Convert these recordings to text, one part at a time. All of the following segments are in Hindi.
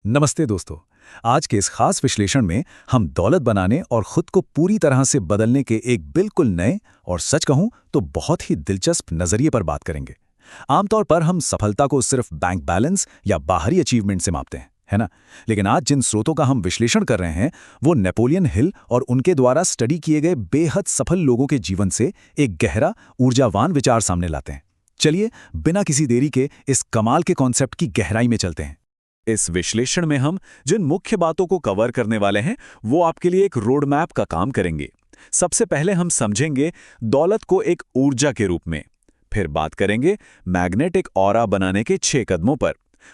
नमस्ते दोस्तों। आज के इस खास विश्लेषण में हम दौलत बनाने और खुद को पूरी तरह से बदलने के एक बिल्कुल नए और सच कहूं तो बहुत ही दिलचस्प नजरिए पर बात करेंगे। आमतौर पर हम सफलता को सिर्फ बैंक बैलेंस या बाहरी अचीवमेंट से मापते हैं, है ना? लेकिन आज जिन स्रोतों का हम विश्लेषण कर रहे हैं वो नेपोलियन हिल और उनके द्वारा स्टडी किए गए बेहद सफल लोगों के जीवन से एक गहरा, ऊर्जावान विचार सामने लाते हैं। चलिए बिना किसी देरी के इस कमाल के कॉन्सेप्ट की गहराई में चलते हैं। इस विश्लेषण में हम जिन मुख्य बातों को कवर करने वाले हैं वो आपके लिए एक रोड मैप का काम करेंगे। सबसे पहले हम समझेंगे दौलत को एक ऊर्जा के रूप में, फिर बात करेंगे मैग्नेटिक ऑरा बनाने के 6 कदमों पर।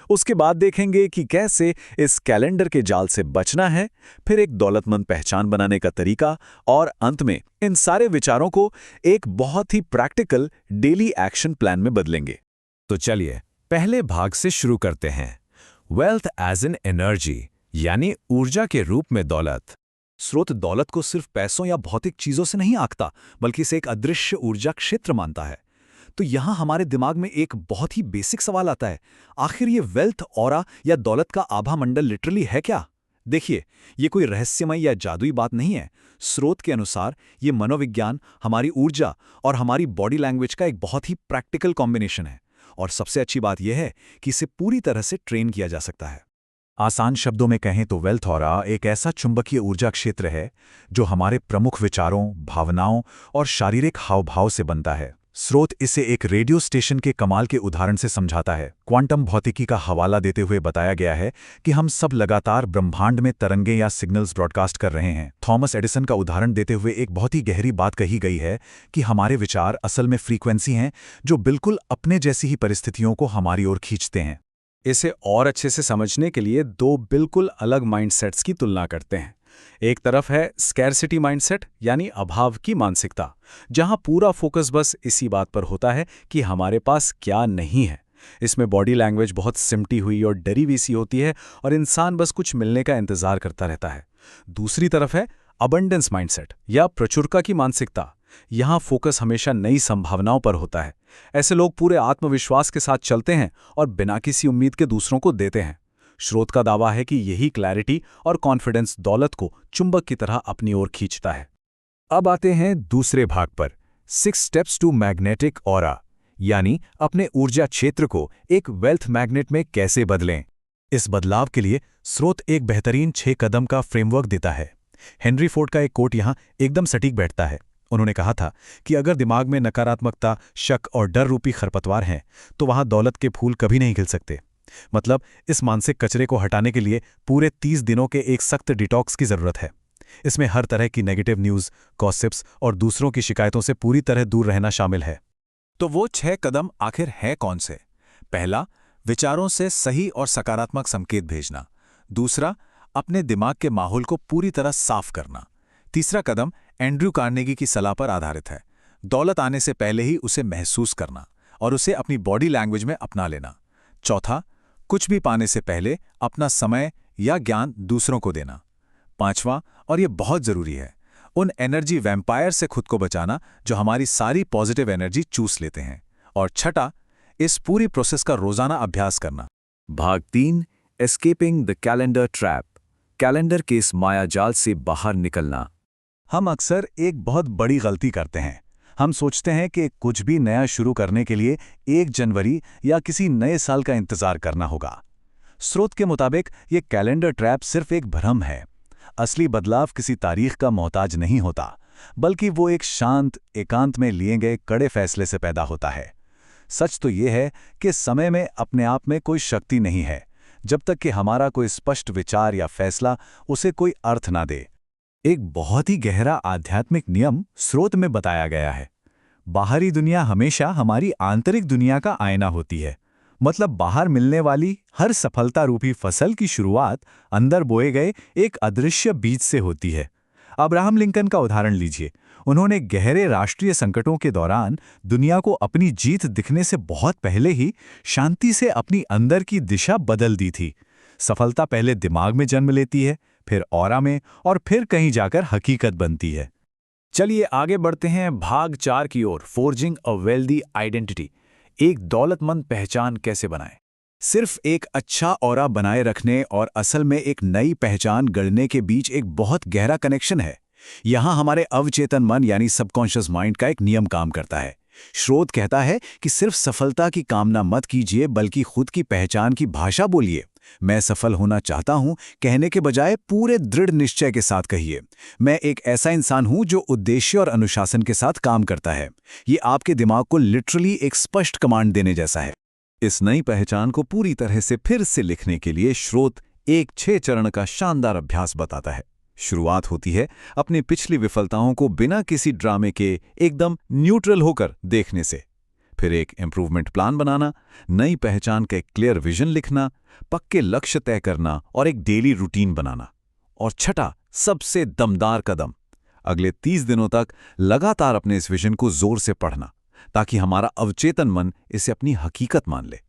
उसके बाद देखेंगे कि कैसे इस कैलेंडर के जाल से बचना है, फिर एक दौलतमंद पहचान बनाने का तरीका, और अंत में इन सारे विचारों को एक बहुत ही प्रैक्टिकल डेली एक्शन प्लान में बदलेंगे। तो चलिए पहले भाग से शुरू करते हैं। वेल्थ एज एन एनर्जी, यानी ऊर्जा के रूप में दौलत। स्रोत दौलत को सिर्फ पैसों या भौतिक चीजों से नहीं आंकता, बल्कि इसे एक अदृश्य ऊर्जा क्षेत्र मानता है। तो यहां हमारे दिमाग में एक बहुत ही बेसिक सवाल आता है, आखिर ये वेल्थ ऑरा या दौलत का आभा मंडल लिटरली है क्या? देखिए, ये कोई रहस्यमय या जादुई बात नहीं है। स्रोत के अनुसार ये मनोविज्ञान, हमारी ऊर्जा और हमारी बॉडी लैंग्वेज का एक बहुत ही प्रैक्टिकल कॉम्बिनेशन है। और सबसे अच्छी बात यह है कि इसे पूरी तरह से ट्रेन किया जा सकता है। आसान शब्दों में कहें तो वेल्थ ऑरा एक ऐसा चुंबकीय ऊर्जा क्षेत्र है जो हमारे प्रमुख विचारों, भावनाओं और शारीरिक हावभाव से बनता है। स्रोत इसे एक रेडियो स्टेशन के कमाल के उदाहरण से समझाता है। क्वांटम भौतिकी का हवाला देते हुए बताया गया है कि हम सब लगातार ब्रह्मांड में तरंगे या सिग्नल्स ब्रॉडकास्ट कर रहे हैं। थॉमस एडिसन का उदाहरण देते हुए एक बहुत ही गहरी बात कही गई है कि हमारे विचार असल में फ्रीक्वेंसी हैं जो बिल्कुल अपने जैसी ही परिस्थितियों को हमारी ओर खींचते हैं। इसे और अच्छे से समझने के लिए 2 बिल्कुल अलग माइंडसेट्स की तुलना करते हैं। एक तरफ है स्कैरसिटी माइंडसेट, यानी अभाव की मानसिकता, जहां पूरा फोकस बस इसी बात पर होता है कि हमारे पास क्या नहीं है। इसमें बॉडी लैंग्वेज बहुत सिमटी हुई और डरी हुई सी होती है और इंसान बस कुछ मिलने का इंतजार करता रहता है। दूसरी तरफ है अबंडेंस माइंडसेट या प्रचुरता की मानसिकता। यहां फोकस हमेशा नई संभावनाओं पर होता है। ऐसे लोग पूरे आत्मविश्वास के साथ चलते हैं और बिना किसी उम्मीद के दूसरों को देते हैं। स्रोत का दावा है कि यही क्लैरिटी और कॉन्फिडेंस दौलत को चुंबक की तरह अपनी ओर खींचता है। अब आते हैं दूसरे भाग पर, 6 स्टेप्स टू मैग्नेटिक ऑरा, यानी अपने ऊर्जा क्षेत्र को एक वेल्थ मैग्नेट में कैसे बदलें। इस बदलाव के लिए स्रोत एक बेहतरीन 6 कदम का फ्रेमवर्क देता है। हेनरी फोर्ड का एक कोट यहाँ एकदम सटीक बैठता है। उन्होंने कहा था कि अगर दिमाग में नकारात्मकता, शक और डर रूपी खरपतवार हैं, तो वहां दौलत के फूल कभी नहीं खिल सकते। मतलब इस मानसिक कचरे को हटाने के लिए पूरे 30 दिनों के एक सख्त डिटॉक्स की जरूरत है। इसमें हर तरह की नेगेटिव न्यूज़, गॉसिप्स और दूसरों की शिकायतों से पूरी तरह दूर रहना शामिल है। तो वो 6 कदम आखिर हैं कौन से? पहला, विचारों से सही और सकारात्मक संकेत भेजना। दूसरा, अपने दिमाग के माहौल को पूरी तरह साफ करना। तीसरा कदम एंड्रयू कार्नेगी की सलाह पर आधारित है। दौलत आने से पहले ही उसे महसूस करना और उसे अपनी बॉडी लैंग्वेज में अपना लेना। चौथा, कुछ भी पाने से पहले अपना समय या ज्ञान दूसरों को देना। पांचवां, और यह बहुत जरूरी है, उन एनर्जी वैम्पायर से खुद को बचाना जो हमारी सारी पॉजिटिव एनर्जी चूस लेते हैं। और छठा, इस पूरी प्रोसेस का रोजाना अभ्यास करना। भाग 3, escaping the calendar trap, calendar के इस मायाजाल से बाहर निकलना। हम अक्सर एक बहुत बड़ी गलती करते हैं। हम सोचते हैं कि कुछ भी नया शुरू करने के लिए 1 जनवरी या किसी नए साल का इंतजार करना होगा। स्रोत के मुताबिक ये कैलेंडर ट्रैप सिर्फ एक भ्रम है। असली बदलाव किसी तारीख का मोहताज नहीं होता, बल्कि वो एक शांत, एकांत में लिए गए कड़े फैसले से पैदा होता है। सच तो ये है कि समय में अपने आप में कोई शक्ति नहीं है, जब तक कि हमारा कोई स्पष्ट विचार या फैसला उसे कोई अर्थ ना दे। एक बहुत ही गहरा आध्यात्मिक नियम स्रोत में बताया गया है। बाहरी दुनिया हमेशा हमारी आंतरिक दुनिया का आईना होती है। मतलब बाहर मिलने वाली हर सफलता रूपी फसल की शुरुआत अंदर बोए गए एक अदृश्य बीज से होती है। अब्राहम लिंकन का उदाहरण लीजिए। उन्होंने गहरे राष्ट्रीय संकटों के दौरान दुनिया को अपनी जीत दिखने से बहुत पहले ही शांति से अपनी अंदर की दिशा बदल दी थी। सफलता पहले दिमाग में जन्म लेती है, फिर ऑरा में, और फिर कहीं जाकर हकीकत बनती है। चलिए आगे बढ़ते हैं भाग 4 की ओर, फोर्जिंग अ वेल्दी आइडेंटिटी, एक दौलतमंद पहचान कैसे बनाएं। सिर्फ एक अच्छा ऑरा बनाए रखने और असल में एक नई पहचान गढ़ने के बीच एक बहुत गहरा कनेक्शन है। यहाँ हमारे अवचेतन मन यानी सबकॉन्शियस माइंड का एक नियम काम करता है। स्रोत कहता है कि सिर्फ सफलता की कामना मत कीजिए, बल्कि खुद की पहचान की भाषा बोलिए। मैं सफल होना चाहता हूं कहने के बजाय पूरे दृढ़ निश्चय के साथ कहिए, मैं एक ऐसा इंसान हूं जो उद्देश्य और अनुशासन के साथ काम करता है। ये आपके दिमाग को लिटरली एक स्पष्ट कमांड देने जैसा है। इस नई पहचान को पूरी तरह से फिर से लिखने के लिए स्रोत एक 6 चरण का शानदार अभ्यास बताता है। शुरुआत होती है अपनी पिछली विफलताओं को बिना किसी ड्रामे के एकदम न्यूट्रल होकर देखने से। फिर एक इम्प्रूवमेंट प्लान बनाना, नई पहचान का एक क्लियर विजन लिखना, पक्के लक्ष्य तय करना और एक डेली रूटीन बनाना। और छठा, सबसे दमदार कदम, अगले 30 दिनों तक लगातार अपने इस विजन को जोर से पढ़ना, ताकि हमारा अवचेतन मन इसे अपनी हकीकत मान ले।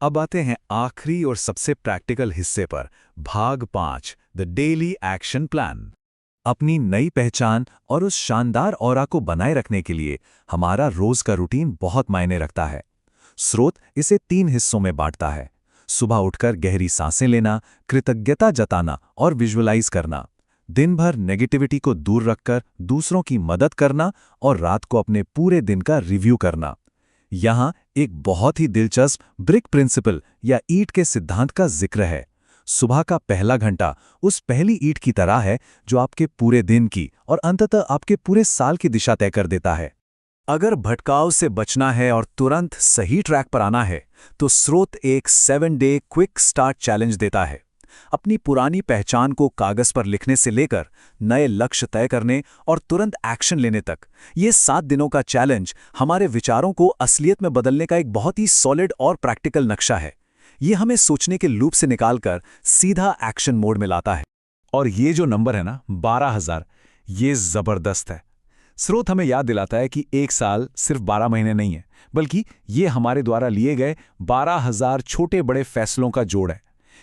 अब आते हैं आखिरी और सबसे प्रैक्टिकल हिस्से पर, भाग 5, द डेली एक्शन प्लान। अपनी नई पहचान और उस शानदार ऑरा को बनाए रखने के लिए हमारा रोज का रूटीन बहुत मायने रखता है। स्रोत इसे 3 हिस्सों में बांटता है: सुबह उठकर गहरी सांसें लेना, कृतज्ञता जताना और विजुअलाइज करना, दिन भर नेगेटिविटी को दूर रखकर दूसरों की मदद करना और रात को अपने पूरे दिन का रिव्यू करना। यहाँ एक बहुत ही दिलचस्प ब्रिक प्रिंसिपल या ईंट के सिद्धांत का जिक्र है। सुबह का पहला घंटा उस पहली ईंट की तरह है जो आपके पूरे दिन की और अंततः आपके पूरे साल की दिशा तय कर देता है। अगर भटकाव से बचना है और तुरंत सही ट्रैक पर आना है, तो स्रोत एक 7 डे क्विक स्टार्ट चैलेंज देता है। अपनी पुरानी पहचान को कागज पर लिखने से लेकर नए लक्ष्य तय करने और तुरंत एक्शन लेने तक, ये 7 दिनों का चैलेंज हमारे विचारों को असलियत में बदलने का एक बहुत ही सॉलिड और प्रैक्टिकल नक्शा है। ये हमें सोचने के लूप से निकालकर सीधा एक्शन मोड में लाता है। और ये जो नंबर है ना, 12,000, ये जबरदस्त है। स्रोत हमें याद दिलाता है कि एक साल सिर्फ 12 महीने नहीं है, बल्कि ये हमारे द्वारा लिए गए 12,000 छोटे बड़े फैसलों का जोड़ है।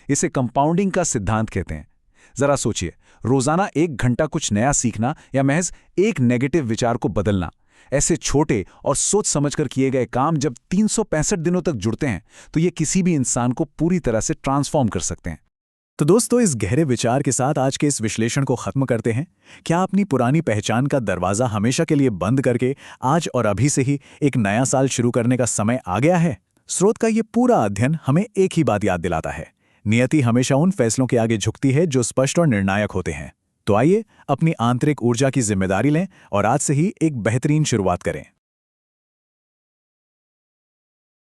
इसे कंपाउंडिंग का सिद्धांत कहते हैं। जरा सोचिए, रोजाना 1 घंटा कुछ नया सीखना या महज एक नेगेटिव विचार को बदलना, ऐसे छोटे और सोच समझकर किए गए काम जब 365 दिनों तक जुड़ते हैं, तो ये किसी भी इंसान को पूरी तरह से ट्रांसफॉर्म कर सकते हैं। तो दोस्तों, इस गहरे विचार के साथ आज के इस विश्लेषण को खत्म करते हैं। क्या अपनी पुरानी पहचान का दरवाजा हमेशा के लिए बंद करके आज और अभी से ही एक नया साल शुरू करने का समय आ गया है? स्रोत का ये पूरा अध्ययन हमें एक ही बात याद दिलाता है: नियति हमेशा उन फैसलों के आगे झुकती है जो स्पष्ट और निर्णायक होते हैं। तो आइए अपनी आंतरिक ऊर्जा की जिम्मेदारी लें और आज से ही एक बेहतरीन शुरुआत करें।